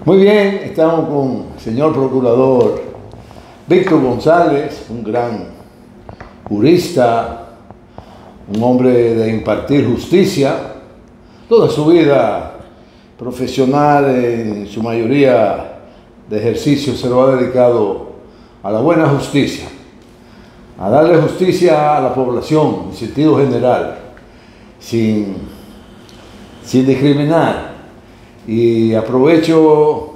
Muy bien, estamos con el señor procurador Víctor González, un gran jurista, un hombre de impartir justicia. Toda su vida profesional, en su mayoría de ejercicio, se lo ha dedicado a la buena justicia, a darle justicia a la población en sentido general, sin discriminar. Y aprovecho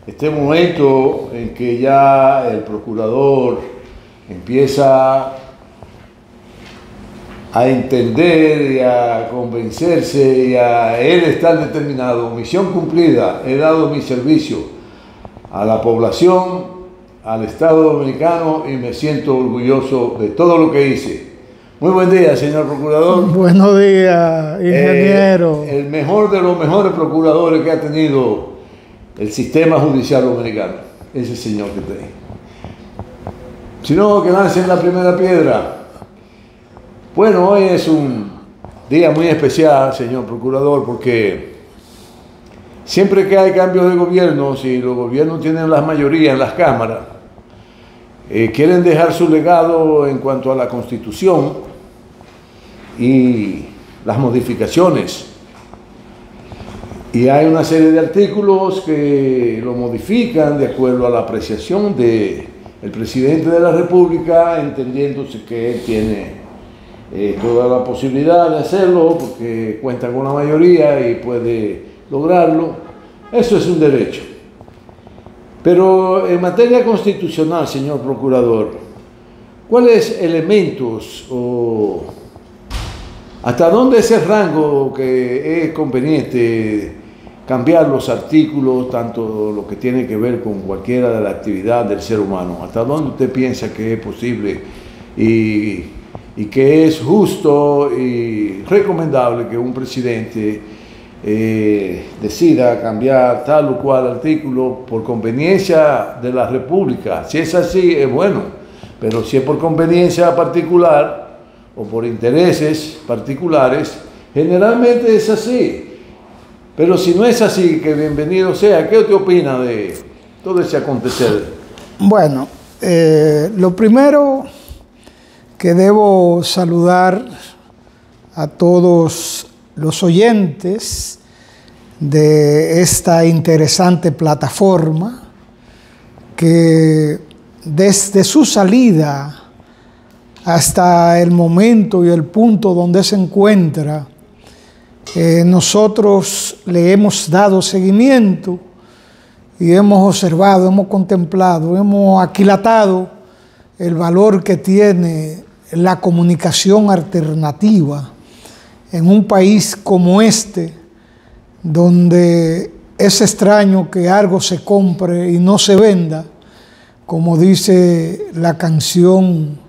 este momento en que ya el procurador empieza a entender y a convencerse y a él estar determinado. Misión cumplida, he dado mi servicio a la población, al Estado Dominicano, y me siento orgulloso de todo lo que hice. Muy buen día, señor procurador. Buenos días, ingeniero. El mejor de los mejores procuradores que ha tenido el sistema judicial dominicano, ese señor que está ahí. Si no, que lancen la primera piedra. Bueno, hoy es un día muy especial, señor procurador, porque siempre que hay cambios de gobierno, si los gobiernos tienen la mayoría en las cámaras, quieren dejar su legado en cuanto a la Constitución y las modificaciones. Y hay una serie de artículos que lo modifican de acuerdo a la apreciación del presidente de la República, entendiéndose que él tiene toda la posibilidad de hacerlo porque cuenta con la mayoría y puede lograrlo. Eso es un derecho. Pero en materia constitucional, señor procurador, ¿cuáles elementos o hasta dónde es el rango que es conveniente cambiar los artículos, tanto lo que tiene que ver con cualquiera de la actividad del ser humano? ¿Hasta dónde usted piensa que es posible y que es justo y recomendable que un presidente decida cambiar tal o cual artículo por conveniencia de la República? Si es así, es bueno, pero si es por conveniencia particular o por intereses particulares, generalmente es así. Pero si no es así, que bienvenido sea. ¿Qué usted opina de todo ese acontecer? Bueno, lo primero que debo saludar a todos los oyentes de esta interesante plataforma que desde su salida hasta el momento y el punto donde se encuentra, nosotros le hemos dado seguimiento y hemos observado, hemos contemplado, hemos aquilatado el valor que tiene la comunicación alternativa en un país como este, donde es extraño que algo se compre y no se venda, como dice la canción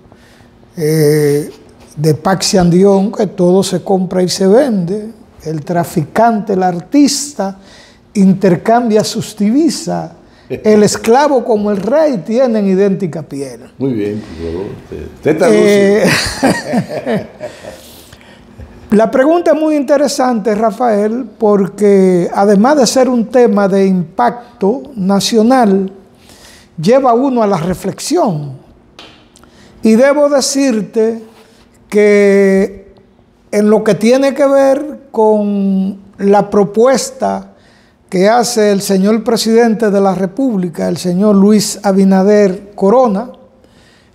de Pax and Dion, que todo se compra y se vende. El traficante, el artista, intercambia sus divisas. El esclavo como el rey tienen idéntica piel. Muy bien, por favor. La pregunta es muy interesante, Rafael, porque además de ser un tema de impacto nacional, lleva a uno a la reflexión. Y debo decirte que en lo que tiene que ver con la propuesta que hace el señor presidente de la República, el señor Luis Abinader Corona,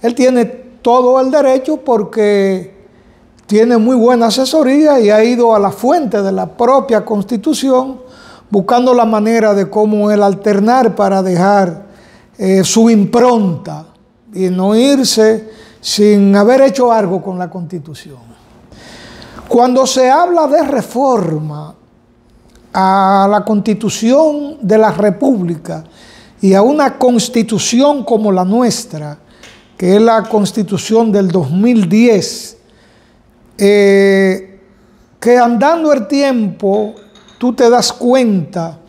él tiene todo el derecho porque tiene muy buena asesoría y ha ido a la fuente de la propia Constitución buscando la manera de cómo él alternar para dejar su impronta y no irse sin haber hecho algo con la Constitución. Cuando se habla de reforma a la Constitución de la República y a una Constitución como la nuestra, que es la Constitución del 2010, que andando el tiempo tú te das cuenta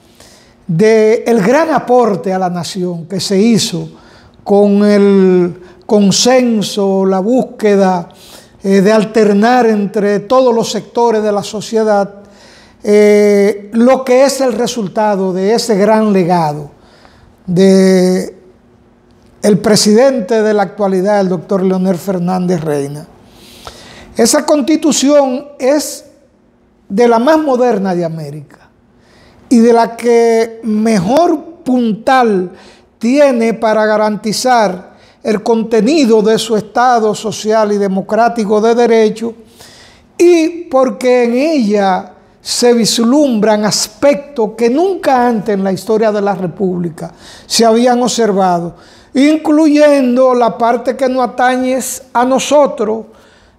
del gran aporte a la nación que se hizo con el consenso, la búsqueda de alternar entre todos los sectores de la sociedad, lo que es el resultado de ese gran legado de el presidente de la actualidad, el doctor Leonel Fernández Reina. Esa constitución es de la más moderna de América y de la que mejor puntal tiene para garantizar el contenido de su Estado social y democrático de derecho, y porque en ella se vislumbran aspectos que nunca antes en la historia de la República se habían observado, incluyendo la parte que nos atañe a nosotros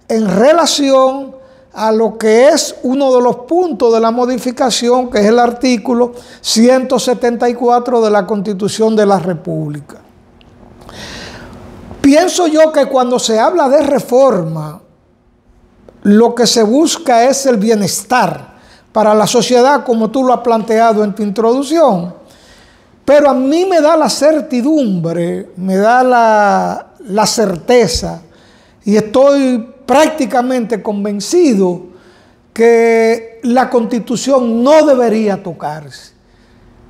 en relación a lo que es uno de los puntos de la modificación, que es el artículo 174 de la Constitución de la República. Pienso yo que cuando se habla de reforma, lo que se busca es el bienestar para la sociedad, como tú lo has planteado en tu introducción. Pero a mí me da la certidumbre, me da la certeza, y estoy prácticamente convencido que la Constitución no debería tocarse,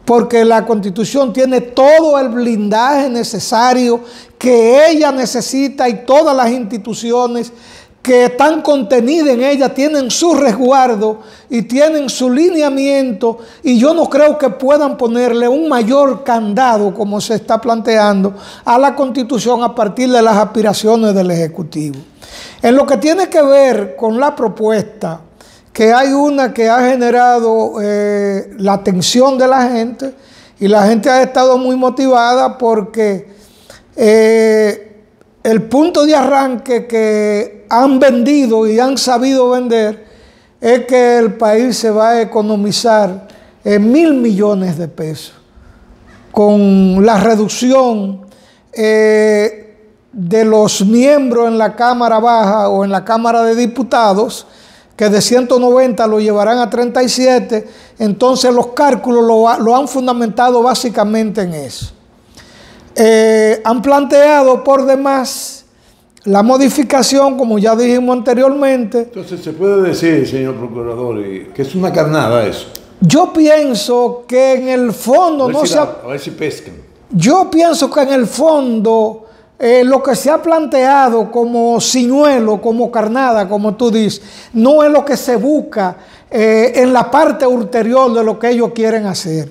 porque la Constitución tiene todo el blindaje necesario que ella necesita, y todas las instituciones que están contenidas en ella tienen su resguardo y tienen su lineamiento, y yo no creo que puedan ponerle un mayor candado, como se está planteando, a la Constitución a partir de las aspiraciones del Ejecutivo. En lo que tiene que ver con la propuesta, que hay una que ha generado la atención de la gente, y la gente ha estado muy motivada porque el punto de arranque que han vendido y han sabido vender es que el país se va a economizar 1.000 millones de pesos con la reducción de los miembros en la Cámara Baja o en la Cámara de Diputados, que de 190 lo llevarán a 37. Entonces los cálculos lo han fundamentado básicamente en eso. Han planteado por demás la modificación, como ya dijimos anteriormente. Entonces se puede decir, señor procurador, que es una carnada eso. Yo pienso que en el fondo a ver si pescan. Yo pienso que en el fondo lo que se ha planteado como ciñuelo, como carnada, como tú dices, no es lo que se busca en la parte ulterior de lo que ellos quieren hacer.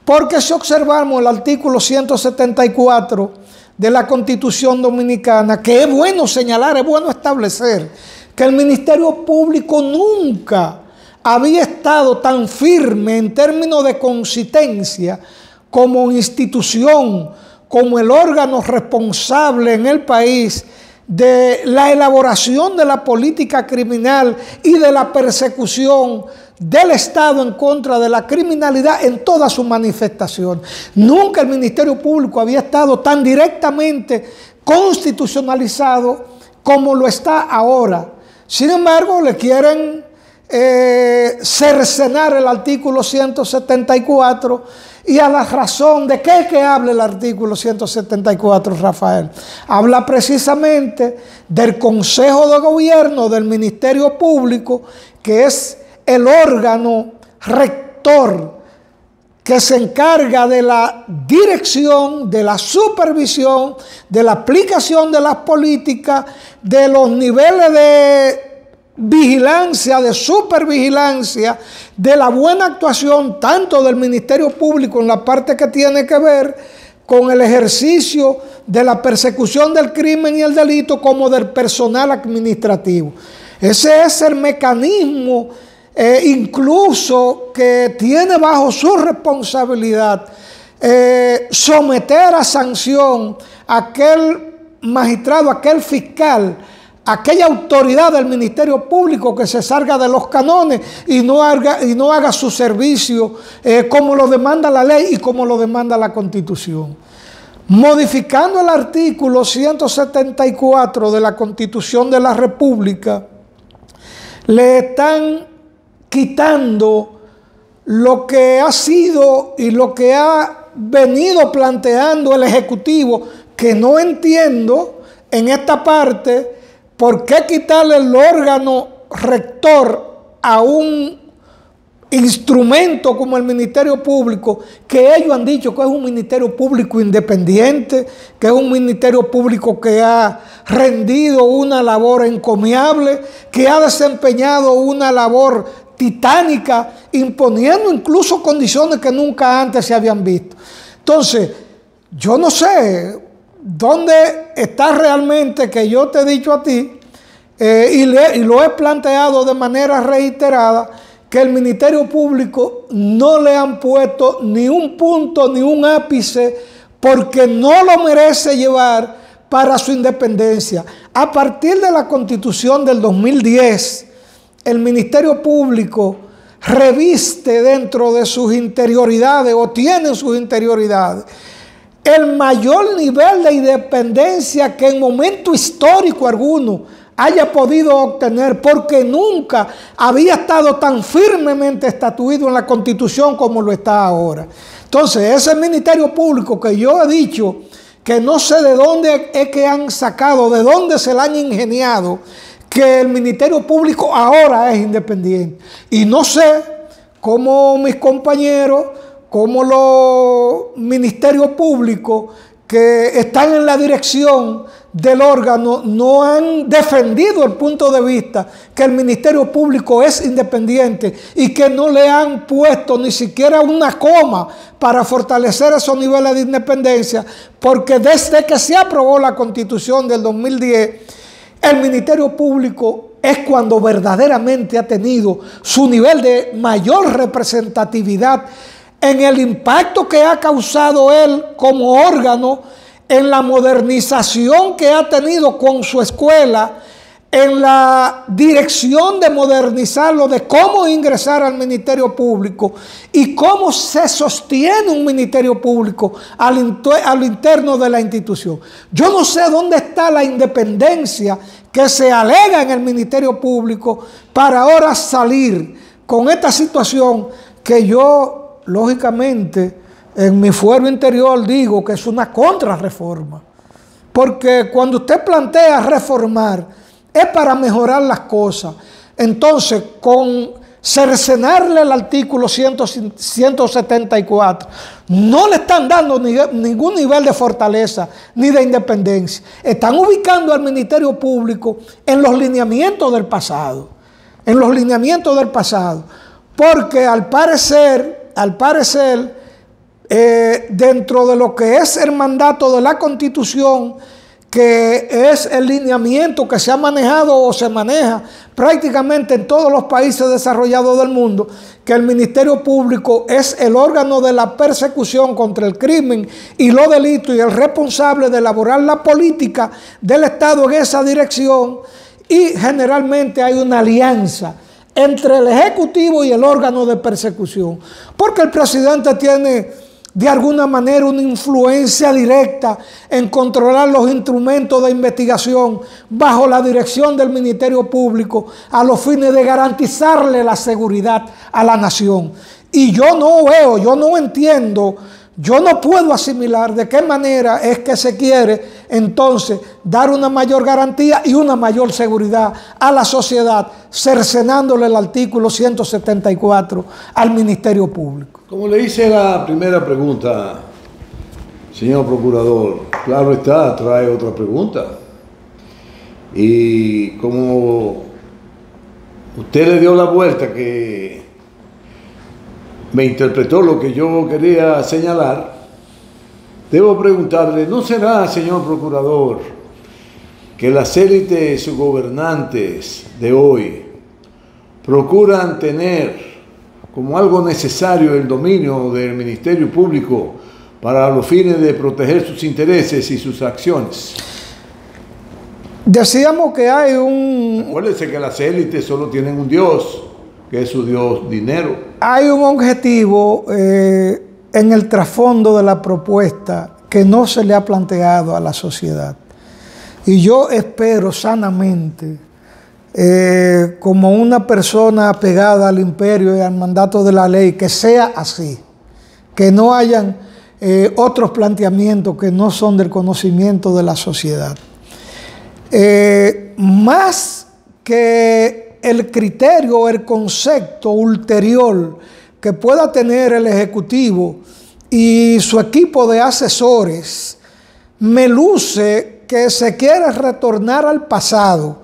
Porque si observamos el artículo 174 de la Constitución Dominicana, que es bueno señalar, es bueno establecer, que el Ministerio Público nunca había estado tan firme en términos de consistencia como institución, como el órgano responsable en el país de la elaboración de la política criminal y de la persecución del Estado en contra de la criminalidad en toda su manifestación. Nunca el Ministerio Público había estado tan directamente constitucionalizado como lo está ahora. Sin embargo, le quieren cercenar el artículo 174, y a la razón de qué es que habla el artículo 174, Rafael. Habla precisamente del Consejo de Gobierno del Ministerio Público, que es el órgano rector que se encarga de la dirección, de la supervisión, de la aplicación de las políticas, de los niveles de vigilancia, de supervigilancia, de la buena actuación tanto del Ministerio Público en la parte que tiene que ver con el ejercicio de la persecución del crimen y el delito, como del personal administrativo. Ese es el mecanismo incluso que tiene bajo su responsabilidad someter a sanción a aquel magistrado, aquel fiscal, aquella autoridad del Ministerio Público que se salga de los canones y no haga su servicio como lo demanda la ley y como lo demanda la Constitución. Modificando el artículo 174 de la Constitución de la República, le están quitando lo que ha sido y lo que ha venido planteando el Ejecutivo, que no entiendo en esta parte. ¿Por qué quitarle el órgano rector a un instrumento como el Ministerio Público, que ellos han dicho que es un Ministerio Público independiente, que es un Ministerio Público que ha rendido una labor encomiable, que ha desempeñado una labor titánica, imponiendo incluso condiciones que nunca antes se habían visto. Entonces, yo no sé dónde está realmente, que yo te he dicho a ti, y lo he planteado de manera reiterada, que el Ministerio Público no le han puesto ni un punto ni un ápice, porque no lo merece llevar para su independencia. A partir de la Constitución del 2010, el Ministerio Público reviste dentro de sus interioridades, o tiene en sus interioridades, el mayor nivel de independencia que en momento histórico alguno haya podido obtener, porque nunca había estado tan firmemente estatuido en la Constitución como lo está ahora. Entonces, ese Ministerio Público que yo he dicho, que no sé de dónde es que han sacado, de dónde se la han ingeniado, que el Ministerio Público ahora es independiente. Y no sé cómo mis compañeros, cómo los ministerios públicos que están en la dirección del órgano no han defendido el punto de vista que el Ministerio Público es independiente y que no le han puesto ni siquiera una coma para fortalecer esos niveles de independencia, porque desde que se aprobó la Constitución del 2010, el Ministerio Público es cuando verdaderamente ha tenido su nivel de mayor representatividad en el impacto que ha causado él como órgano, en la modernización que ha tenido con su escuela, en la dirección de modernizarlo, de cómo ingresar al Ministerio Público y cómo se sostiene un Ministerio Público al interno de la institución. Yo no sé dónde está la independencia que se alega en el Ministerio Público para ahora salir con esta situación que yo, lógicamente, en mi fuero interior digo que es una contrarreforma. Porque cuando usted plantea reformar, es para mejorar las cosas. Entonces, con cercenarle el artículo 174, no le están dando ningún nivel de fortaleza ni de independencia. Están ubicando al Ministerio Público en los lineamientos del pasado. En los lineamientos del pasado. Porque al parecer, dentro de lo que es el mandato de la Constitución, que es el lineamiento que se ha manejado o se maneja prácticamente en todos los países desarrollados del mundo, que el Ministerio Público es el órgano de la persecución contra el crimen y los delitos y el responsable de elaborar la política del Estado en esa dirección, y generalmente hay una alianza entre el Ejecutivo y el órgano de persecución, porque el presidente tiene de alguna manera una influencia directa en controlar los instrumentos de investigación bajo la dirección del Ministerio Público a los fines de garantizarle la seguridad a la nación. Y yo no entiendo, yo no puedo asimilar de qué manera es que se quiere entonces dar una mayor garantía y una mayor seguridad a la sociedad, cercenándole el artículo 174 al Ministerio Público. Como le hice la primera pregunta, señor procurador, claro está, trae otra pregunta. Y como usted le dio la vuelta, que me interpretó lo que yo quería señalar, debo preguntarle, ¿no será, señor procurador, que las élites gobernantes de hoy procuran tener como algo necesario el dominio del Ministerio Público para los fines de proteger sus intereses y sus acciones? Decíamos que hay un... Acuérdense que las élites solo tienen un Dios, que es su Dios dinero. Hay un objetivo en el trasfondo de la propuesta que no se le ha planteado a la sociedad. Y yo espero sanamente, como una persona apegada al imperio y al mandato de la ley, que sea así, que no hayan otros planteamientos que no son del conocimiento de la sociedad. Más que el criterio, el concepto ulterior que pueda tener el Ejecutivo y su equipo de asesores, me luce que se quiere retornar al pasado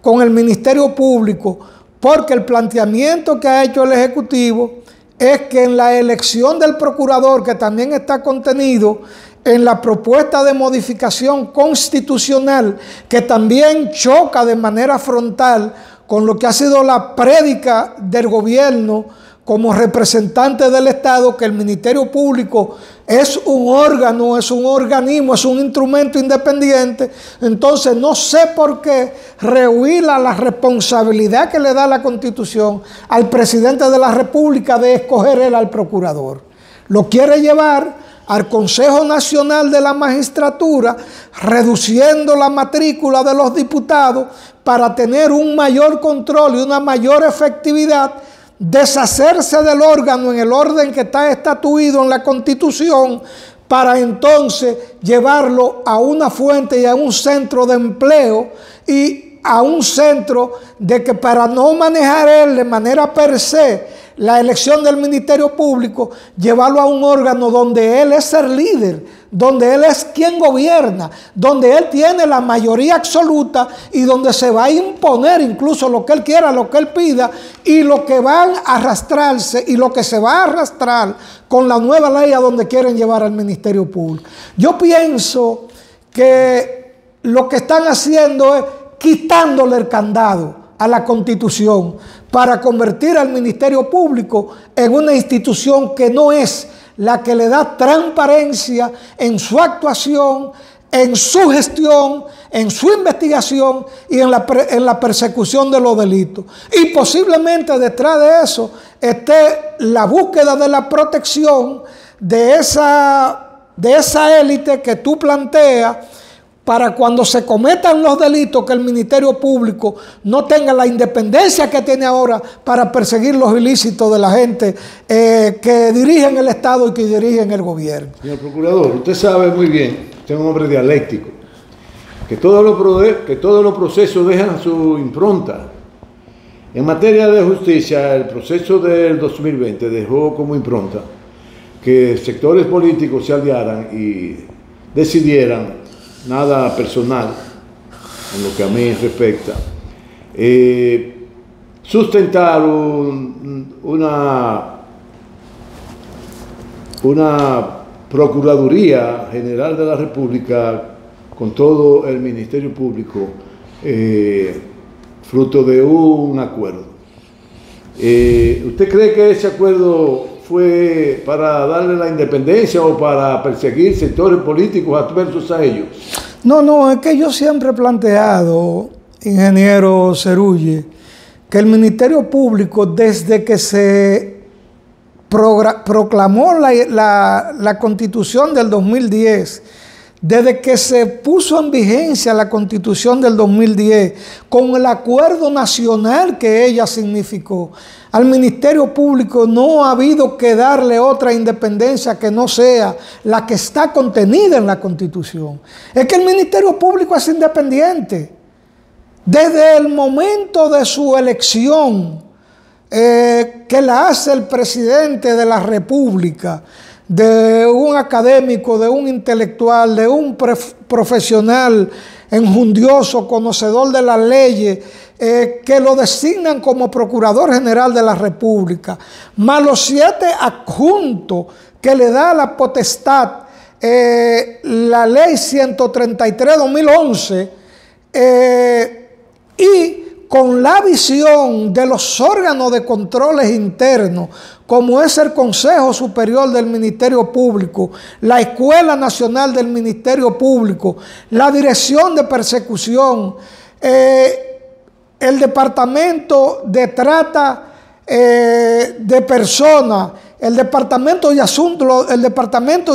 con el Ministerio Público, porque el planteamiento que ha hecho el Ejecutivo es que en la elección del procurador, que también está contenido en la propuesta de modificación constitucional, que también choca de manera frontal con lo que ha sido la prédica del gobierno como representante del Estado, que el Ministerio Público es un órgano, es un organismo, es un instrumento independiente. Entonces no sé por qué rehuir la responsabilidad que le da la Constitución al presidente de la República de escoger él al procurador. Lo quiere llevar al Consejo Nacional de la Magistratura, reduciendo la matrícula de los diputados para tener un mayor control y una mayor efectividad, deshacerse del órgano en el orden que está estatuido en la Constitución, para entonces llevarlo a una fuente y a un centro de empleo y a un centro de que, para no manejar él de manera per se la elección del Ministerio Público, llevarlo a un órgano donde él es el líder, donde él es quien gobierna, donde él tiene la mayoría absoluta y donde se va a imponer incluso lo que él quiera, lo que él pida, y lo que van a arrastrarse y lo que se va a arrastrar con la nueva ley a donde quieren llevar al Ministerio Público. Yo pienso que lo que están haciendo es quitándole el candado a la Constitución para convertir al Ministerio Público en una institución que no es la que le da transparencia en su actuación, en su gestión, en su investigación y en la persecución de los delitos. Y posiblemente detrás de eso esté la búsqueda de la protección de esa élite que tú planteas, para cuando se cometan los delitos, que el Ministerio Público no tenga la independencia que tiene ahora para perseguir los ilícitos de la gente que dirigen el Estado y que dirigen el gobierno. Señor Procurador, usted sabe muy bien, usted es un hombre dialéctico, que todos los procesos dejan su impronta. En materia de justicia, el proceso del 2020 dejó como impronta que sectores políticos se aliaran y decidieran, nada personal en lo que a mí respecta, sustentar una Procuraduría General de la República con todo el Ministerio Público, fruto de un acuerdo. ¿Usted cree que ese acuerdo fue para darle la independencia o para perseguir sectores políticos adversos a ellos? No, es que yo siempre he planteado, ingeniero Cerulli, que el Ministerio Público, desde que se proclamó la Constitución del 2010, desde que se puso en vigencia la Constitución del 2010, con el acuerdo nacional que ella significó, al Ministerio Público no ha habido que darle otra independencia que no sea la que está contenida en la Constitución. Es que el Ministerio Público es independiente. Desde el momento de su elección, que la hace el presidente de la República, de un académico, de un intelectual, de un profesional enjundioso, conocedor de las leyes, que lo designan como Procurador General de la República, más los 7 adjuntos que le da la potestad la Ley 133/2011, y con la visión de los órganos de controles internos, como es el Consejo Superior del Ministerio Público, la Escuela Nacional del Ministerio Público, la Dirección de Persecución, el Departamento de Trata de Personas, el Departamento de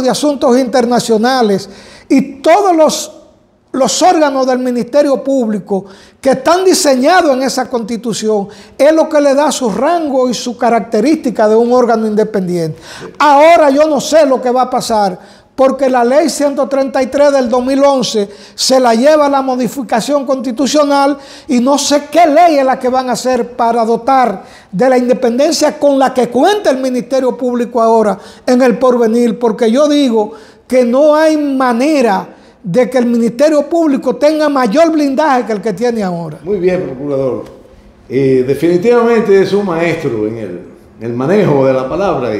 Asuntos Internacionales y todos los órganos del Ministerio Público que están diseñados en esa Constitución, es lo que le da su rango y su característica de un órgano independiente. Ahora yo no sé lo que va a pasar porque la ley 133 del 2011 se la lleva a la modificación constitucional y no sé qué ley es la que van a hacer para dotar de la independencia con la que cuenta el Ministerio Público ahora en el porvenir, porque yo digo que no hay manera de que el Ministerio Público tenga mayor blindaje que el que tiene ahora. Muy bien, procurador. Definitivamente es un maestro en el manejo de la palabra y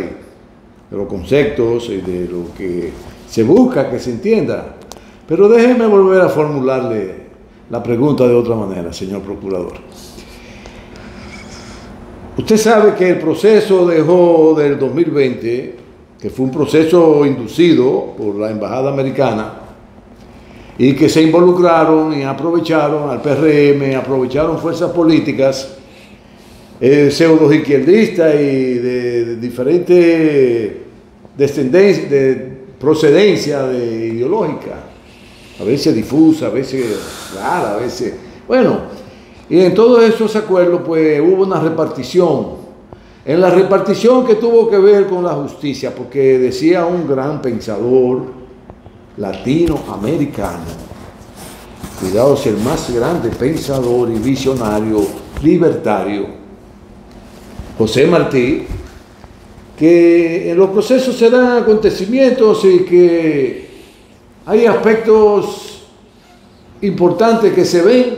de los conceptos y de lo que se busca que se entienda. Pero déjeme volver a formularle la pregunta de otra manera, señor procurador. Usted sabe que el proceso del 2020, que fue un proceso inducido por la Embajada Americana, y que se involucraron y aprovecharon al PRM, aprovecharon fuerzas políticas pseudo izquierdistas y de diferentes descendencia, de procedencia ideológica, a veces difusa, a veces clara, a veces... Bueno, y en todos esos acuerdos pues hubo una repartición. En la repartición que tuvo que ver con la justicia, porque decía un gran pensador latinoamericano, cuidado, es el más grande pensador y visionario libertario, José Martí, que en los procesos se dan acontecimientos y que hay aspectos importantes que se ven,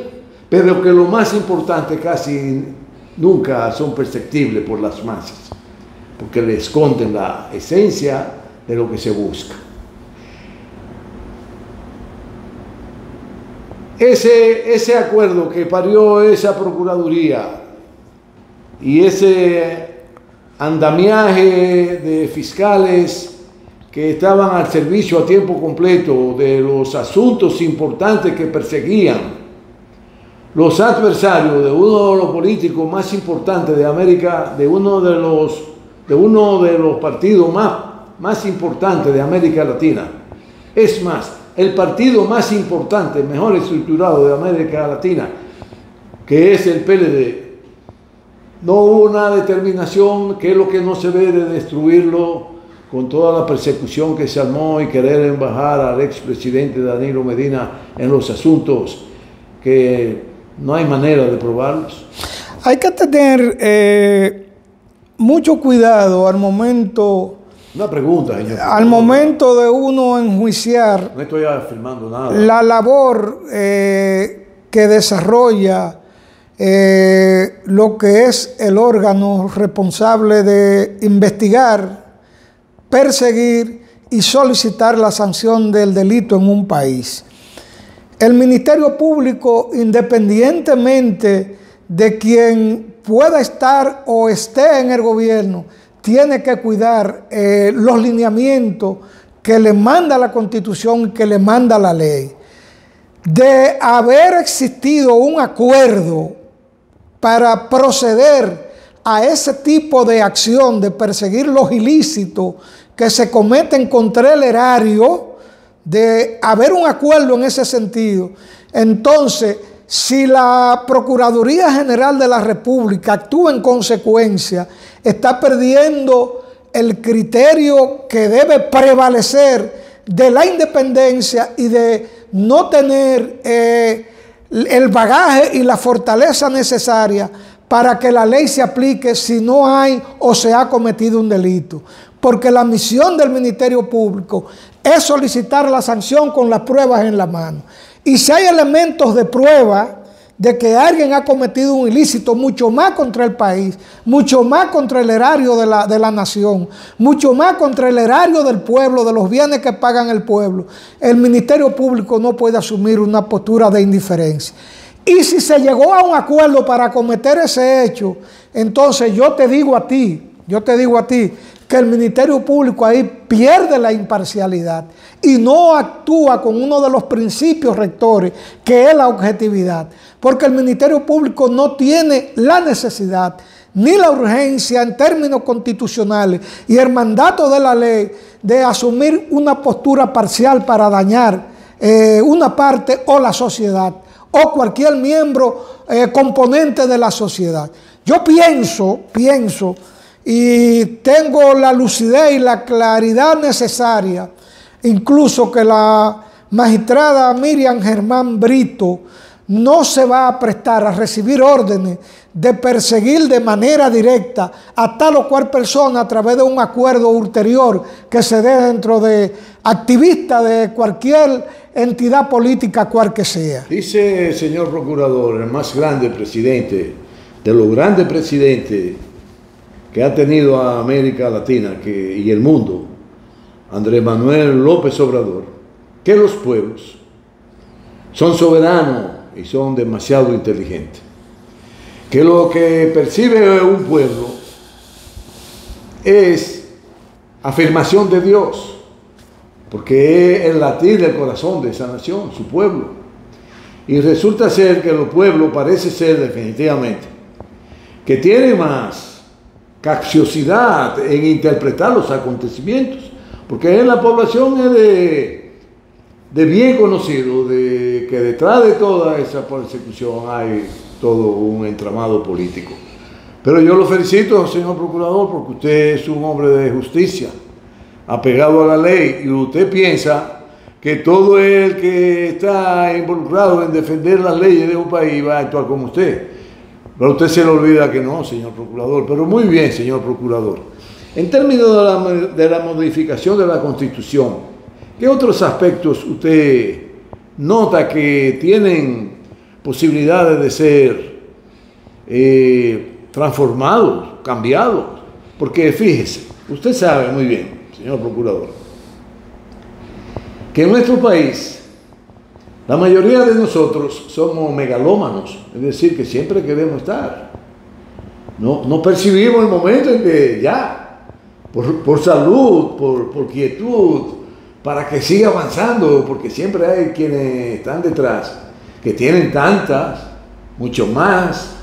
pero que lo más importante casi nunca son perceptibles por las masas, porque le esconden la esencia de lo que se busca. Ese acuerdo que parió esa Procuraduría y ese andamiaje de fiscales que estaban al servicio a tiempo completo de los asuntos importantes que perseguían los adversarios de uno de los políticos más importantes de América, de uno de los partidos más importantes de América Latina. Es más, el partido más importante, mejor estructurado de América Latina, que es el PLD, no hubo una determinación, que es lo que no se ve, de destruirlo con toda la persecución que se armó y querer embajar al expresidente Danilo Medina en los asuntos que no hay manera de probarlos. Hay que tener mucho cuidado al momento... Una pregunta, señor. Al momento de uno enjuiciar... No estoy afirmando nada. La labor que desarrolla lo que es el órgano responsable de investigar, perseguir y solicitar la sanción del delito en un país. El Ministerio Público, independientemente de quien pueda estar o esté en el gobierno, tiene que cuidar los lineamientos que le manda la Constitución y que le manda la ley. De haber existido un acuerdo para proceder a ese tipo de acción, de perseguir los ilícitos que se cometen contra el erario, de haber un acuerdo en ese sentido, entonces, si la Procuraduría General de la República actúa en consecuencia, está perdiendo el criterio que debe prevalecer de la independencia y de no tener el bagaje y la fortaleza necesaria para que la ley se aplique si no hay o se ha cometido un delito. Porque la misión del Ministerio Público es solicitar la sanción con las pruebas en la mano. Y si hay elementos de prueba de que alguien ha cometido un ilícito, mucho más contra el país, mucho más contra el erario de la nación, mucho más contra el erario del pueblo, de los bienes que pagan el pueblo, el Ministerio Público no puede asumir una postura de indiferencia. Y si se llegó a un acuerdo para cometer ese hecho, entonces yo te digo a ti que el Ministerio Público ahí pierde la imparcialidad y no actúa con uno de los principios rectores, que es la objetividad, porque el Ministerio Público no tiene la necesidad ni la urgencia en términos constitucionales y el mandato de la ley de asumir una postura parcial para dañar una parte o la sociedad o cualquier miembro componente de la sociedad. Yo pienso y tengo la lucidez y la claridad necesaria incluso que la magistrada Miriam Germán Brito no se va a prestar a recibir órdenes de perseguir de manera directa a tal o cual persona a través de un acuerdo ulterior que se dé dentro de activistas de cualquier entidad política, cual que sea. Dice, señor procurador, el más grande presidente, de los grandes presidentes que ha tenido a América Latina y el mundo, Andrés Manuel López Obrador, que los pueblos son soberanos y son demasiado inteligentes. Que lo que percibe un pueblo es afirmación de Dios, porque es el latir del corazón de esa nación, su pueblo. Y resulta ser que los pueblos parece ser definitivamente que tienen más capciosidad en interpretar los acontecimientos, porque en la población es de bien conocido de que detrás de toda esa persecución hay todo un entramado político. Pero yo lo felicito, señor procurador, porque usted es un hombre de justicia, apegado a la ley, y usted piensa que todo el que está involucrado en defender las leyes de un país va a actuar como usted. Pero a usted se le olvida que no, señor procurador. Pero muy bien, señor procurador. En términos de la modificación de la Constitución, ¿qué otros aspectos usted nota que tienen posibilidades de ser transformados, cambiados? Porque fíjese, usted sabe muy bien, señor procurador, que en nuestro país la mayoría de nosotros somos megalómanos, es decir, que siempre queremos estar. No percibimos el momento en que ya, por salud, por quietud, para que siga avanzando, porque siempre hay quienes están detrás, que tienen tantas, mucho más,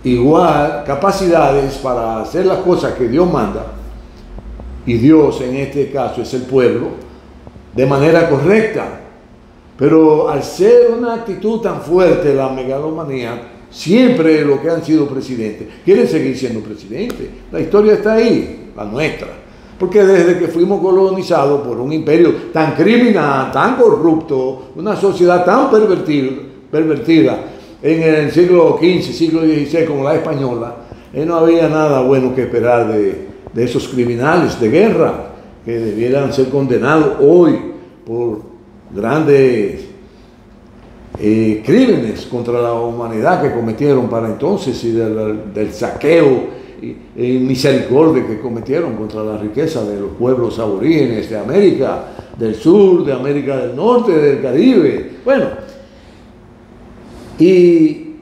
igual, capacidades para hacer las cosas que Dios manda, y Dios en este caso es el pueblo, de manera correcta. Pero al ser una actitud tan fuerte, la megalomanía, siempre los que han sido presidentes quieren seguir siendo presidentes. La historia está ahí, la nuestra. Porque desde que fuimos colonizados por un imperio tan criminal, tan corrupto, una sociedad tan pervertida en el siglo XV, siglo XVI, como la española, no había nada bueno que esperar de esos criminales de guerra que debieran ser condenados hoy por grandes crímenes contra la humanidad que cometieron para entonces y del saqueo y misericordia que cometieron contra la riqueza de los pueblos aborígenes de América del Sur, de América del Norte, del Caribe. Bueno, y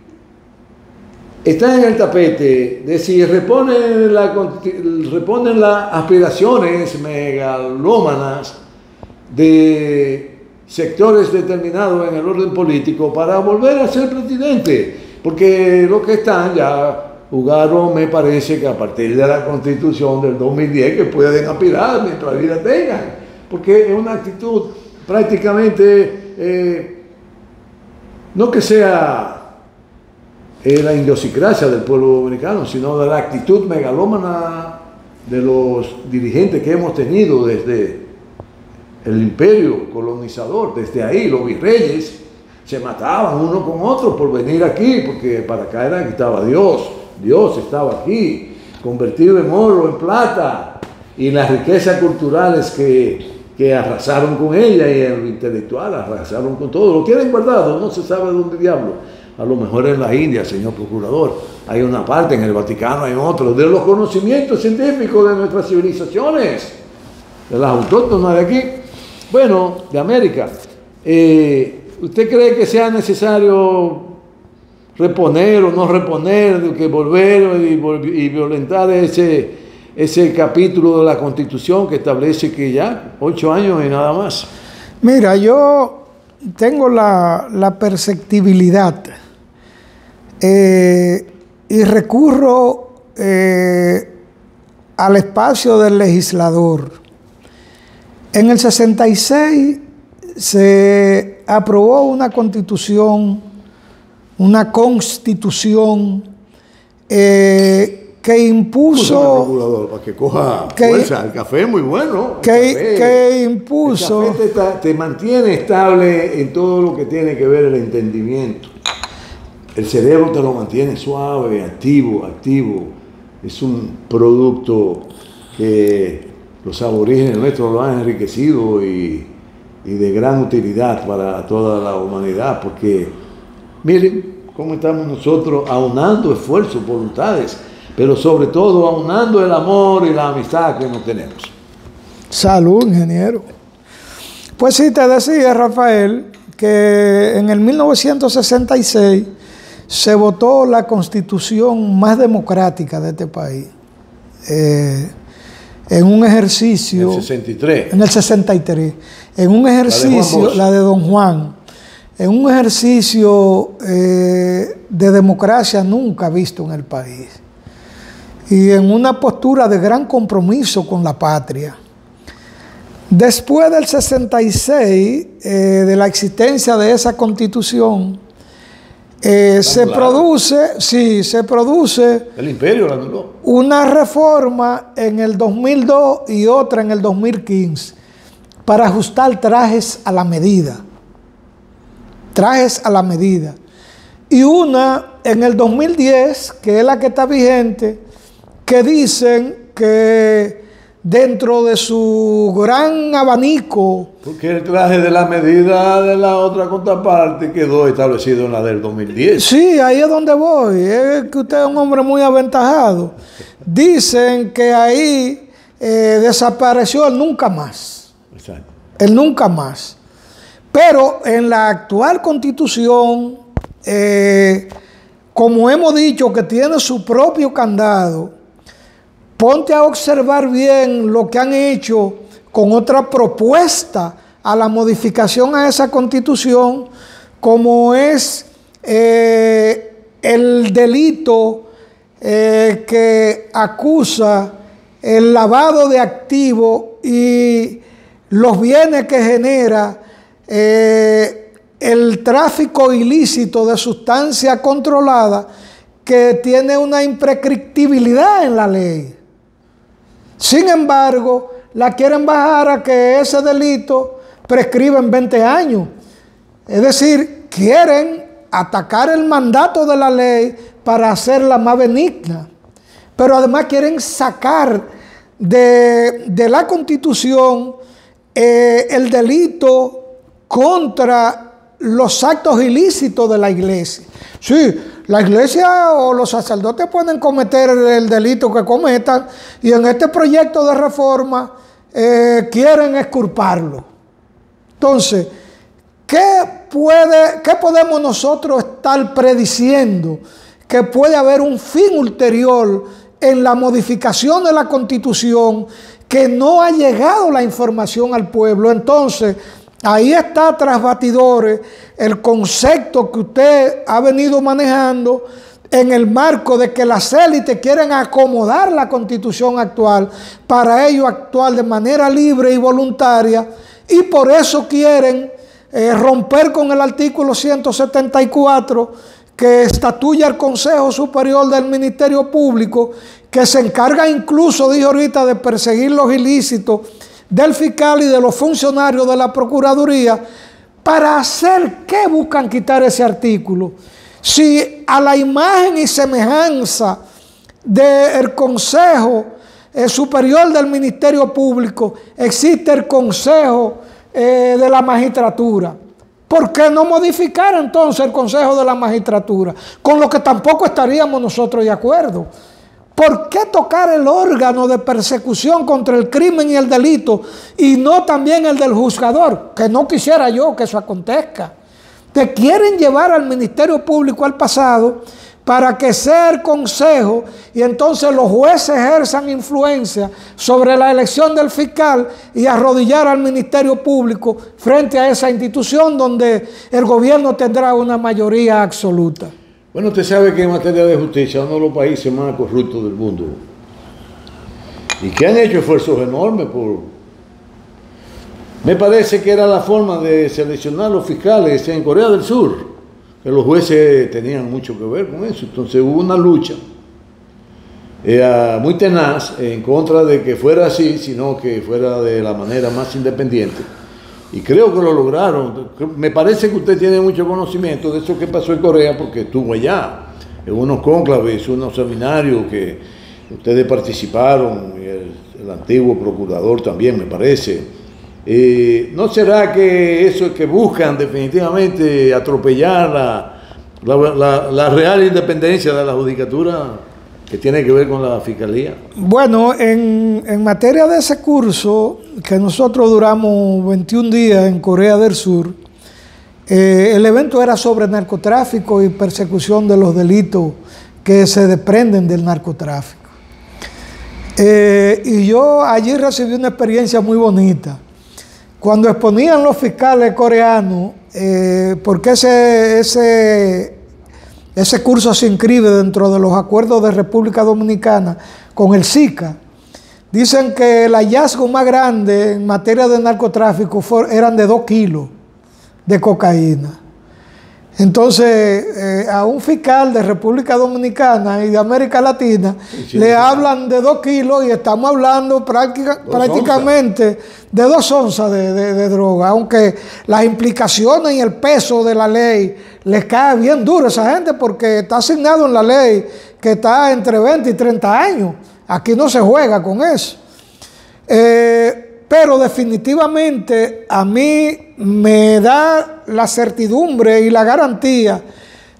está en el tapete de si reponen las aspiraciones megalómanas de sectores determinados en el orden político para volver a ser presidente, porque los que están ya jugaron, me parece que a partir de la Constitución del 2010, que pueden aspirar mientras vida tengan, porque es una actitud prácticamente, no que sea la idiosincrasia del pueblo dominicano, sino de la actitud megalómana de los dirigentes que hemos tenido desde el imperio colonizador. Desde ahí los virreyes se mataban uno con otro por venir aquí, porque para acá era que estaba Dios. Dios estaba aquí, convertido en oro, en plata, y las riquezas culturales que arrasaron con ella, y en lo intelectual arrasaron con todo. Lo tienen guardado, no se sabe dónde diablo. A lo mejor en la India, señor procurador, hay una parte, en el Vaticano hay otro, de los conocimientos científicos de nuestras civilizaciones, de las autóctonas de aquí. Bueno, de América. ¿Usted cree que sea necesario reponer o no reponer, que volver y violentar ese capítulo de la Constitución que establece que ya 8 años y nada más? Mira, yo tengo la perceptibilidad y recurro al espacio del legislador. En el 66 se aprobó una constitución que que impuso... Procurador, para que coja fuerza. El café es muy bueno. Que impuso... El café te mantiene estable en todo lo que tiene que ver el entendimiento. El cerebro te lo mantiene suave, activo. Es un producto que los aborígenes nuestros lo han enriquecido y de gran utilidad para toda la humanidad, porque miren cómo estamos nosotros aunando esfuerzos, voluntades, pero sobre todo aunando el amor y la amistad que nos tenemos. Salud, ingeniero. Pues sí, te decía, Rafael, que en el 1966 se votó la constitución más democrática de este país. En un ejercicio... En el 63. En el 63. En un ejercicio, la de Don Juan, en un ejercicio de democracia nunca visto en el país. Y en una postura de gran compromiso con la patria. Después del 66, de la existencia de esa constitución, se produce el imperio la anuló. Una reforma en el 2002 y otra en el 2015 para ajustar trajes a la medida. Trajes a la medida. Y una en el 2010, que es la que está vigente, que dicen que dentro de su gran abanico... Porque el traje de la medida de la otra contraparte quedó establecido en la del 2010. Sí, ahí es donde voy. Es que usted es un hombre muy aventajado. Dicen que ahí desapareció el nunca más. Exacto. El nunca más. Pero en la actual constitución, como hemos dicho, que tiene su propio candado, ponte a observar bien lo que han hecho con otra propuesta a la modificación a esa constitución, como es el delito que acusa el lavado de activos y los bienes que genera el tráfico ilícito de sustancia controlada, que tiene una imprescriptibilidad en la ley. Sin embargo, la quieren bajar a que ese delito prescribe en 20 años. Es decir, quieren atacar el mandato de la ley para hacerla más benigna. Pero además quieren sacar de la Constitución el delito contra los actos ilícitos de la iglesia. Sí, la iglesia o los sacerdotes pueden cometer el delito que cometan, y en este proyecto de reforma quieren exculparlo. Entonces, ¿qué podemos nosotros estar prediciendo? Que puede haber un fin ulterior en la modificación de la Constitución, que no ha llegado la información al pueblo. Entonces, ahí está tras batidores el concepto que usted ha venido manejando en el marco de que las élites quieren acomodar la Constitución actual para ello actuar de manera libre y voluntaria, y por eso quieren romper con el artículo 174, que estatuya el Consejo Superior del Ministerio Público, que se encarga incluso, dije ahorita, de perseguir los ilícitos del fiscal y de los funcionarios de la Procuraduría. ¿Para hacer qué buscan quitar ese artículo? Si a la imagen y semejanza del Consejo Superior del Ministerio Público existe el Consejo de la Magistratura, ¿por qué no modificar entonces el Consejo de la Magistratura? Con lo que tampoco estaríamos nosotros de acuerdo. ¿Por qué tocar el órgano de persecución contra el crimen y el delito y no también el del juzgador? Que no quisiera yo que eso acontezca. Te quieren llevar al Ministerio Público al pasado para que sea el Consejo, y entonces los jueces ejerzan influencia sobre la elección del fiscal y arrodillar al Ministerio Público frente a esa institución donde el gobierno tendrá una mayoría absoluta. Bueno, usted sabe que en materia de justicia uno de los países más corruptos del mundo, y que han hecho esfuerzos enormes por... Me parece que era la forma de seleccionar los fiscales en Corea del Sur, que los jueces tenían mucho que ver con eso. Entonces hubo una lucha era muy tenaz en contra de que fuera así, sino que fuera de la manera más independiente. Y creo que lo lograron. Me parece que usted tiene mucho conocimiento de eso que pasó en Corea, porque estuvo allá, en unos cónclaves, unos seminarios que ustedes participaron, el antiguo procurador también, me parece. ¿No será que eso es que buscan definitivamente atropellar la real independencia de la judicatura que tiene que ver con la fiscalía? Bueno, en materia de ese curso, que nosotros duramos 21 días en Corea del Sur, el evento era sobre narcotráfico y persecución de los delitos que se desprenden del narcotráfico. Y yo allí recibí una experiencia muy bonita. Cuando exponían los fiscales coreanos, porque ese curso se inscribe dentro de los acuerdos de República Dominicana con el SICA. Dicen que el hallazgo más grande en materia de narcotráfico eran de 2 kilos de cocaína. Entonces, a un fiscal de República Dominicana y de América Latina le hablan de 2 kilos y estamos hablando prácticamente de 2 onzas de droga, aunque las implicaciones y el peso de la ley les cae bien duro a esa gente porque está asignado en la ley que está entre 20 y 30 años. Aquí no se juega con eso. Pero definitivamente a mí me da la certidumbre y la garantía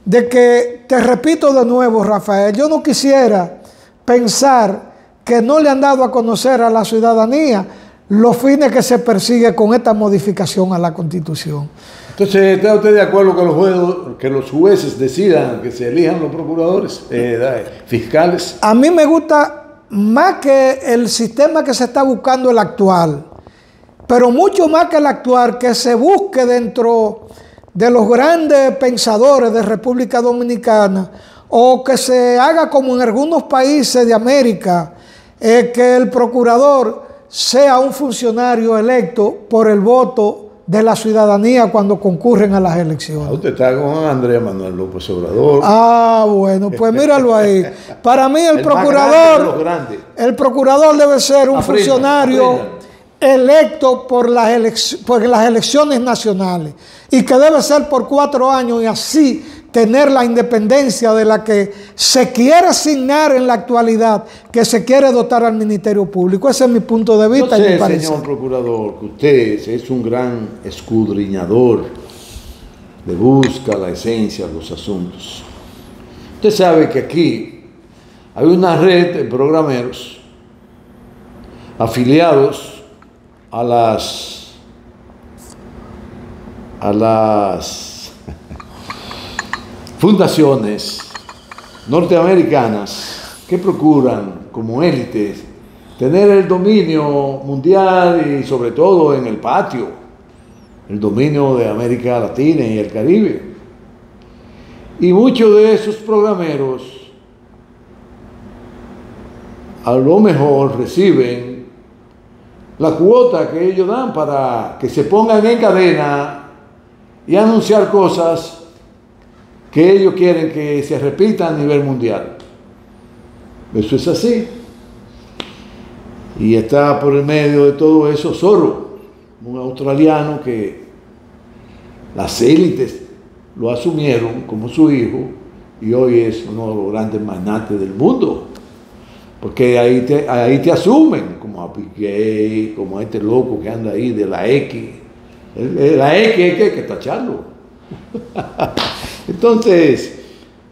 de que, te repito de nuevo, Rafael, yo no quisiera pensar que no le han dado a conocer a la ciudadanía los fines que se persigue con esta modificación a la Constitución. Entonces, ¿está usted de acuerdo que los jueces decidan que se elijan los procuradores fiscales? A mí me gusta más que el sistema que se está buscando, el actual, pero mucho más que el actual, que se busque dentro de los grandes pensadores de República Dominicana, o que se haga como en algunos países de América, que el procurador sea un funcionario electo por el voto de la ciudadanía cuando concurren a las elecciones. Usted está con Andrés Manuel López Obrador. Bueno, pues míralo ahí. Para mí el procurador debe ser un funcionario electo por las elecciones nacionales y que debe ser por 4 años y así tener la independencia de la que se quiere asignar en la actualidad, que se quiere dotar al Ministerio Público. Ese es mi punto de vista. Yo sé, señor procurador, que usted es un gran escudriñador, le busca la esencia de los asuntos. Usted sabe que aquí hay una red de programeros afiliados a las fundaciones norteamericanas que procuran, como élites, tener el dominio mundial y sobre todo en el patio, el dominio de América Latina y el Caribe. Y muchos de esos programeros a lo mejor reciben la cuota que ellos dan para que se pongan en cadena y anunciar cosas que ellos quieren que se repita a nivel mundial. Eso es así. Y está por el medio de todo eso Soros, un australiano que las élites lo asumieron como su hijo y hoy es uno de los grandes magnates del mundo. Porque ahí te asumen, como a Piqué, como a este loco que anda ahí de la X. La X hay que tacharlo. Entonces,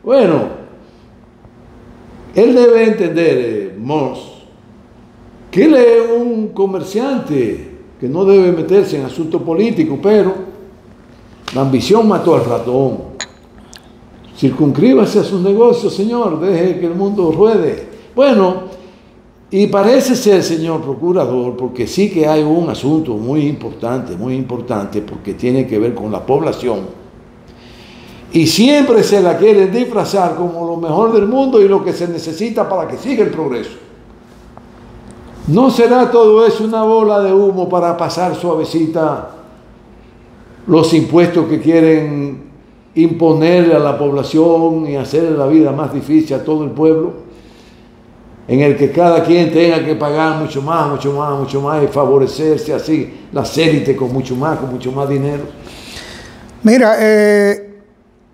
bueno, él debe entender, Moss, que él es un comerciante que no debe meterse en asuntos políticos, pero la ambición mató al ratón. Circunscríbase a sus negocios, señor, deje que el mundo ruede. Bueno, y parece ser, señor procurador, porque sí que hay un asunto muy importante, porque tiene que ver con la población. Y siempre se la quieren disfrazar como lo mejor del mundo y lo que se necesita para que siga el progreso. ¿No será todo eso una bola de humo para pasar suavecita los impuestos que quieren imponerle a la población y hacerle la vida más difícil a todo el pueblo? en el que cada quien tenga que pagar mucho más y favorecerse así, las élites con mucho más dinero. Mira,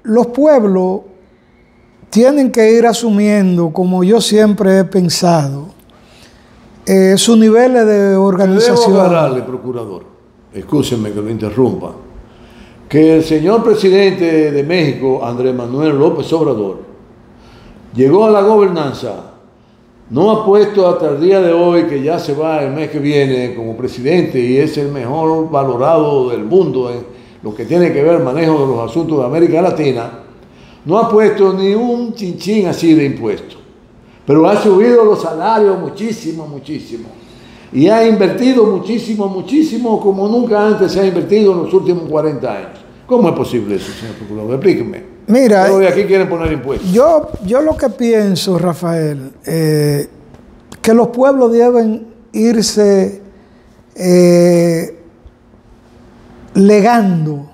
los pueblos tienen que ir asumiendo, como yo siempre he pensado, sus niveles de organización. Debo aclararle, procurador, escúcheme que lo interrumpa, que el señor presidente de México, Andrés Manuel López Obrador, llegó a la gobernanza, no ha puesto hasta el día de hoy, que ya se va el mes que viene como presidente y es el mejor valorado del mundo en lo que tiene que ver el manejo de los asuntos de América Latina, no ha puesto ni un chinchín así de impuestos, pero ha subido los salarios muchísimo, y ha invertido muchísimo, como nunca antes se ha invertido en los últimos 40 años. ¿Cómo es posible eso, señor procurador? Explíqueme. Mira, todos de aquí quieren poner impuestos. Yo lo que pienso, Rafael, que los pueblos deben irse legando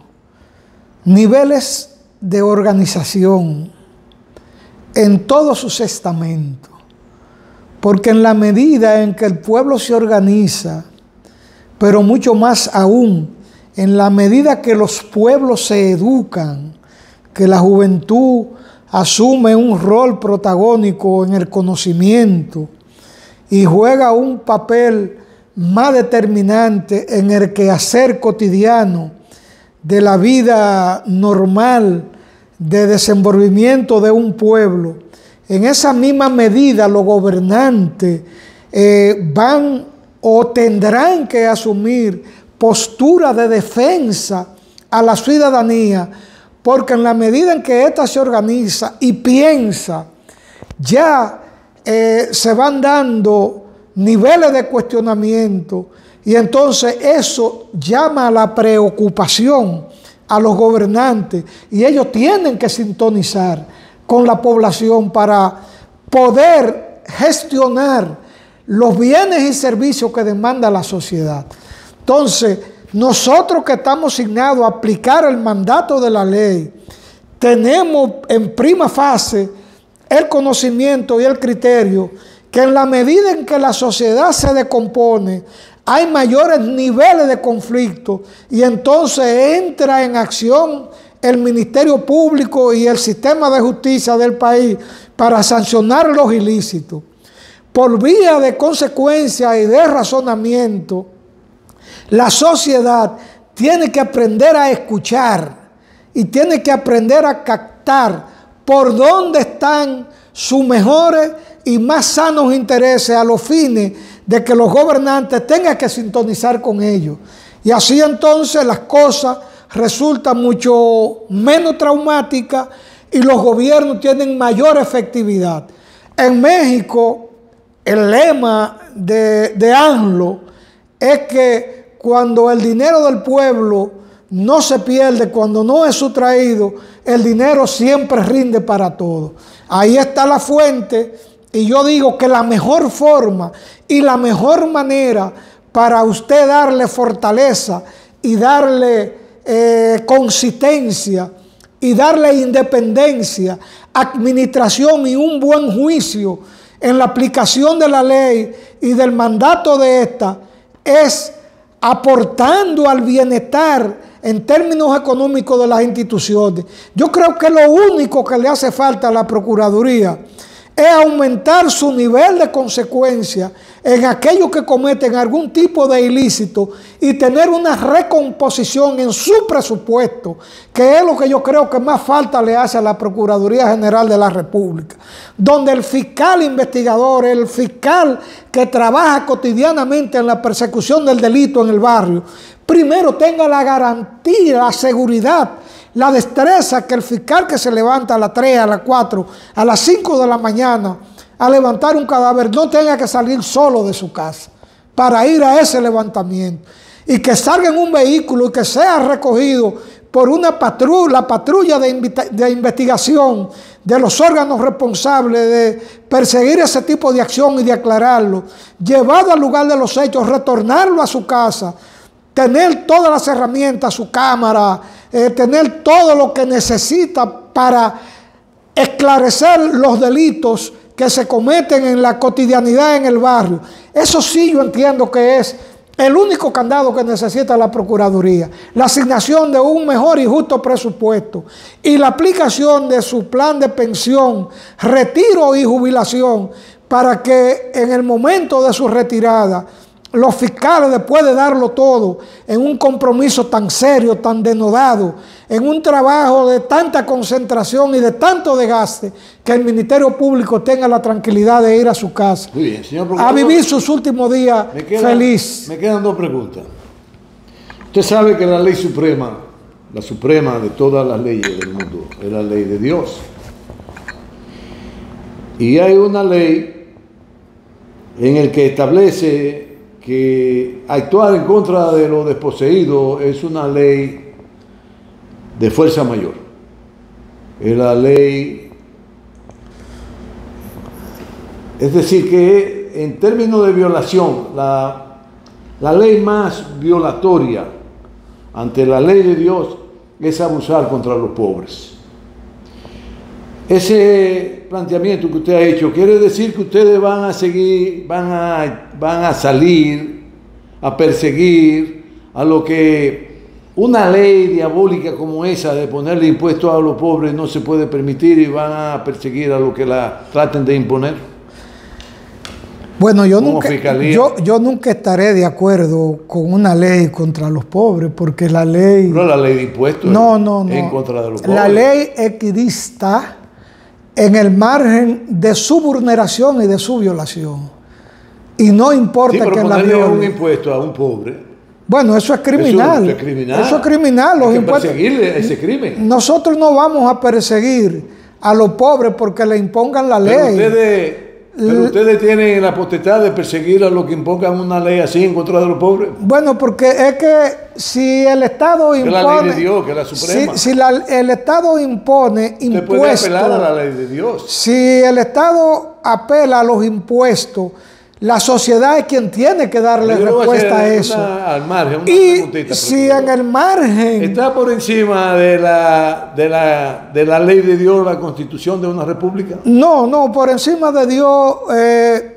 niveles de organización en todos sus estamentos, porque en la medida en que el pueblo se organiza, pero mucho más aún, en la medida que los pueblos se educan, que la juventud asume un rol protagónico en el conocimiento y juega un papel más determinante en el quehacer cotidiano de la vida normal de desenvolvimiento de un pueblo, en esa misma medida los gobernantes van o tendrán que asumir posturas de defensa a la ciudadanía, porque en la medida en que ésta se organiza y piensa, ya se van dando niveles de cuestionamiento y entonces eso llama a la preocupación a los gobernantes y ellos tienen que sintonizar con la población para poder gestionar los bienes y servicios que demanda la sociedad. Entonces, nosotros que estamos asignados a aplicar el mandato de la ley, tenemos en prima fase el conocimiento y el criterio que en la medida en que la sociedad se descompone, hay mayores niveles de conflicto y entonces entra en acción el Ministerio Público y el sistema de justicia del país para sancionar los ilícitos. Por vía de consecuencia y de razonamiento, la sociedad tiene que aprender a escuchar y tiene que aprender a captar por dónde están sus mejores y más sanos intereses a los fines de que los gobernantes tengan que sintonizar con ellos. Y así entonces las cosas resultan mucho menos traumáticas y los gobiernos tienen mayor efectividad. En México, el lema de AMLO es que cuando el dinero del pueblo no se pierde, cuando no es sustraído, el dinero siempre rinde para todo. Ahí está la fuente y yo digo que la mejor forma y la mejor manera para usted darle fortaleza y darle consistencia y darle independencia, administración y un buen juicio en la aplicación de la ley y del mandato de esta es aportando al bienestar en términos económicos de las instituciones. Yo creo que lo único que le hace falta a la Procuraduría es aumentar su nivel de consecuencia en aquellos que cometen algún tipo de ilícito y tener una recomposición en su presupuesto, que es lo que yo creo que más falta le hace a la Procuraduría General de la República, donde el fiscal investigador, el fiscal que trabaja cotidianamente en la persecución del delito en el barrio, primero tenga la garantía, la seguridad, la destreza que el fiscal que se levanta a las 3, a las 4, a las 5 de la mañana a levantar un cadáver no tenga que salir solo de su casa para ir a ese levantamiento y que salga en un vehículo y que sea recogido por una patrulla, la patrulla de investigación de los órganos responsables de perseguir ese tipo de acción y de aclararlo, llevado al lugar de los hechos, retornarlo a su casa, tener todas las herramientas, su cámara, tener todo lo que necesita para esclarecer los delitos que se cometen en la cotidianidad en el barrio. Eso sí yo entiendo que es el único candado que necesita la Procuraduría, la asignación de un mejor y justo presupuesto y la aplicación de su plan de pensión, retiro y jubilación para que en el momento de su retirada los fiscales, después de darlo todo en un compromiso tan serio, tan denodado, en un trabajo de tanta concentración y de tanto desgaste, que el Ministerio Público tenga la tranquilidad de ir a su casa, muy bien, señor a vivir sus últimos días feliz. Me quedan dos preguntas. Usted sabe que la ley suprema, la suprema de todas las leyes del mundo, es la ley de Dios. Y hay una ley en el que establece que actuar en contra de los desposeídos es una ley de fuerza mayor. Es la ley, es decir, que en términos de violación, la ley más violatoria ante la ley de Dios es abusar contra los pobres. Ese planteamiento que usted ha hecho quiere decir que ustedes van a seguir, van a salir a perseguir a lo que una ley diabólica como esa de ponerle impuestos a los pobres no se puede permitir, y van a perseguir a lo que la traten de imponer. Bueno, yo nunca estaré de acuerdo con una ley contra los pobres, porque la ley... No, la ley de impuestos no. En contra de los pobres. La ley equidista en el margen de su vulneración y de su violación. Y no importa que la viole. Un impuesto a un pobre. Bueno, eso es criminal. Eso es criminal. Eso es criminal. Hay que perseguirle ese crimen. Nosotros no vamos a perseguir a los pobres porque le impongan la ley. Pero ustedes tienen la potestad de perseguir a los que impongan una ley así en contra de los pobres. Bueno, porque es que si el Estado impone... Que la ley de Dios, que es la suprema. Si el Estado impone impuestos... Usted puede apelar a la ley de Dios. Si el Estado apela a los impuestos, la sociedad es quien tiene que darle respuesta a eso. Al margen, y si en el margen... ¿Está por encima de la ley de Dios la constitución de una república? No, por encima de Dios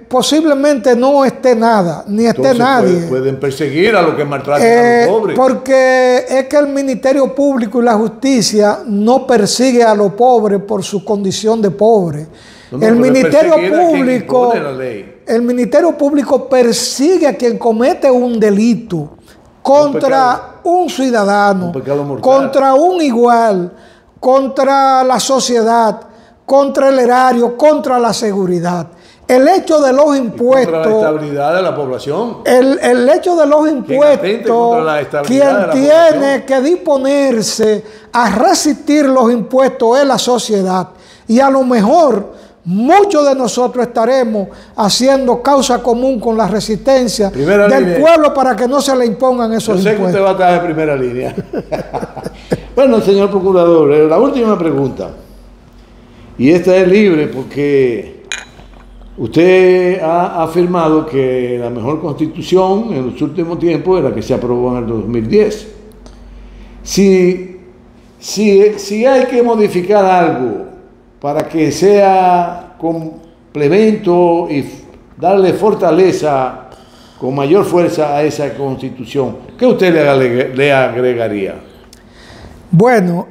posiblemente no esté nada, ni esté nadie. Pueden perseguir a los que maltratan a los pobres. Porque es que el Ministerio Público y la Justicia no persigue a los pobres por su condición de pobre. El Ministerio Público persigue a quien comete un delito contra un ciudadano, contra un igual, contra la sociedad, contra el erario, contra la seguridad. El hecho de los impuestos... Contra la estabilidad de la población. El hecho de los impuestos, quien tiene que disponerse a resistir los impuestos es la sociedad. Y a lo mejor muchos de nosotros estaremos haciendo causa común con la resistencia del pueblo para que no se le impongan esos impuestos. Yo sé que usted va a estar en primera línea. Bueno, señor procurador, la última pregunta. Y esta es libre porque usted ha afirmado que la mejor constitución en los últimos tiempos es la que se aprobó en el 2010. Si hay que modificar algo para que sea complemento y darle fortaleza con mayor fuerza a esa constitución, ¿qué usted le agregaría? Bueno,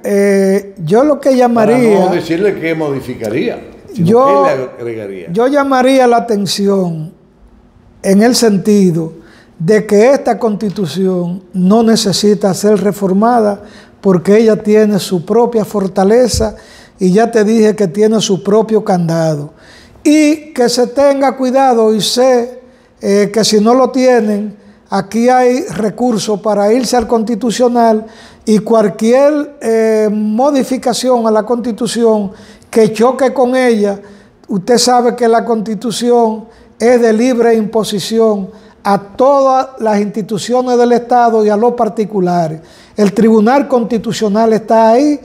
yo lo que llamaría... Para no decirle qué modificaría, sino qué le agregaría. Yo llamaría la atención en el sentido de que esta constitución no necesita ser reformada porque ella tiene su propia fortaleza. Y ya te dije que tiene su propio candado. Y que se tenga cuidado, y sé que si no lo tienen, aquí hay recursos para irse al Constitucional y cualquier modificación a la Constitución que choque con ella. Usted sabe que la Constitución es de libre imposición a todas las instituciones del Estado y a los particulares. El Tribunal Constitucional está ahí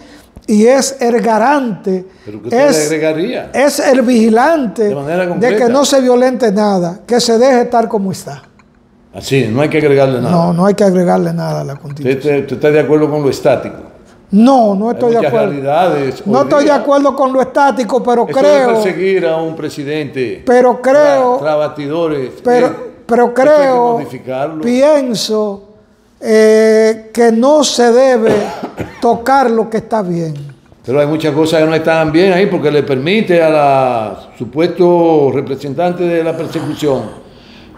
y es el garante, es el vigilante de que no se violente nada, que se deje estar como está. Así, no hay que agregarle nada. No hay que agregarle nada a la Constitución. ¿Usted está de acuerdo con lo estático? No estoy de muchas acuerdo. Realidades No estoy de acuerdo con lo estático, pero eso creo... de perseguir a un presidente, pero creo... batidores, pero creo, pienso que no se debe tocar lo que está bien. Pero hay muchas cosas que no están bien ahí porque le permite a la supuesto representante de la persecución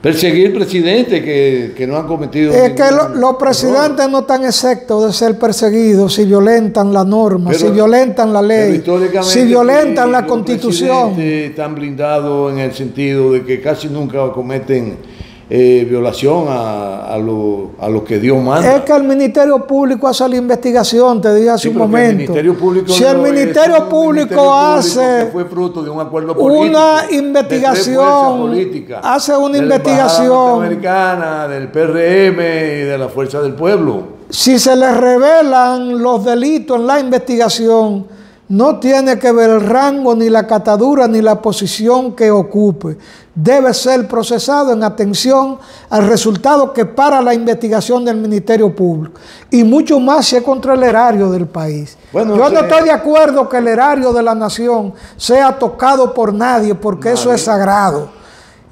perseguir presidentes que no han cometido. Es que los presidentes no están exentos de ser perseguidos si violentan la norma, si violentan la ley, si violentan la Constitución. Están blindados en el sentido de que casi nunca cometen violación a lo que Dios manda. Es que el Ministerio Público hace la investigación, te dije hace un momento. El Ministerio Público si el Ministerio Público hace fue fruto de un acuerdo político, una investigación, hace una investigación norteamericana, del PRM y de la Fuerza del Pueblo. Si se le revelan los delitos en la investigación, no tiene que ver el rango, ni la catadura, ni la posición que ocupe. Debe ser procesado en atención al resultado que para la investigación del Ministerio Público. Y mucho más si es contra el erario del país. Bueno, yo no estoy de acuerdo que el erario de la nación sea tocado por nadie, porque eso es sagrado.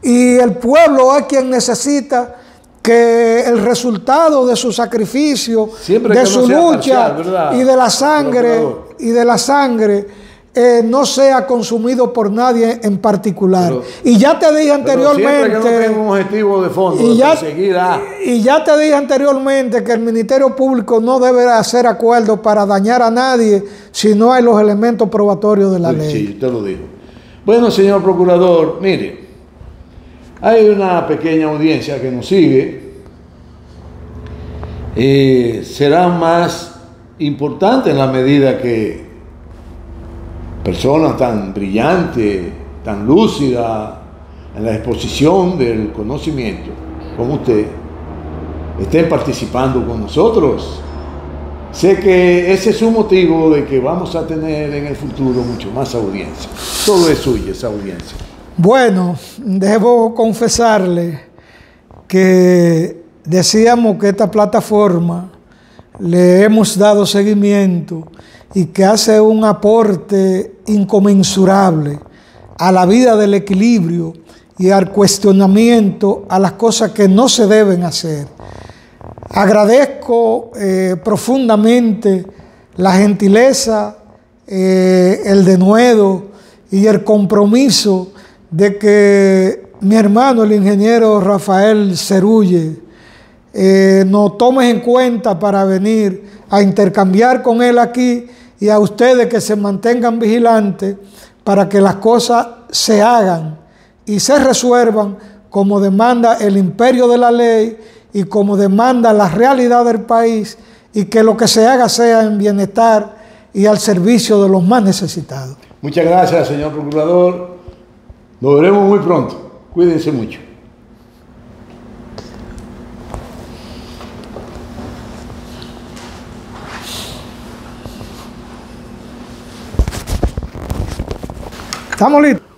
Y el pueblo es quien necesita que el resultado de su sacrificio, de su lucha y de la sangre, no sea consumido por nadie en particular. Y ya te dije anteriormente, un objetivo de fondo, y ya te dije anteriormente que el Ministerio Público no debe hacer acuerdos para dañar a nadie si no hay los elementos probatorios de la ley. Sí, te lo digo. Bueno, señor procurador, mire, hay una pequeña audiencia que nos sigue. Será más importante en la medida que personas tan brillantes, tan lúcidas en la exposición del conocimiento como usted estén participando con nosotros. Sé que ese es un motivo de que vamos a tener en el futuro mucho más audiencia. Todo es suyo, esa audiencia. Bueno, debo confesarle que decíamos que esta plataforma le hemos dado seguimiento y que hace un aporte inconmensurable a la vida del equilibrio y al cuestionamiento a las cosas que no se deben hacer. Agradezco profundamente la gentileza, el denuedo y el compromiso de que mi hermano, el ingeniero Rafael Cerulle, nos tome en cuenta para venir a intercambiar con él aquí, y a ustedes que se mantengan vigilantes para que las cosas se hagan y se resuelvan como demanda el imperio de la ley y como demanda la realidad del país, y que lo que se haga sea en bienestar y al servicio de los más necesitados. Muchas gracias, señor procurador. Nos veremos muy pronto. Cuídense mucho. ¿Estamos listos?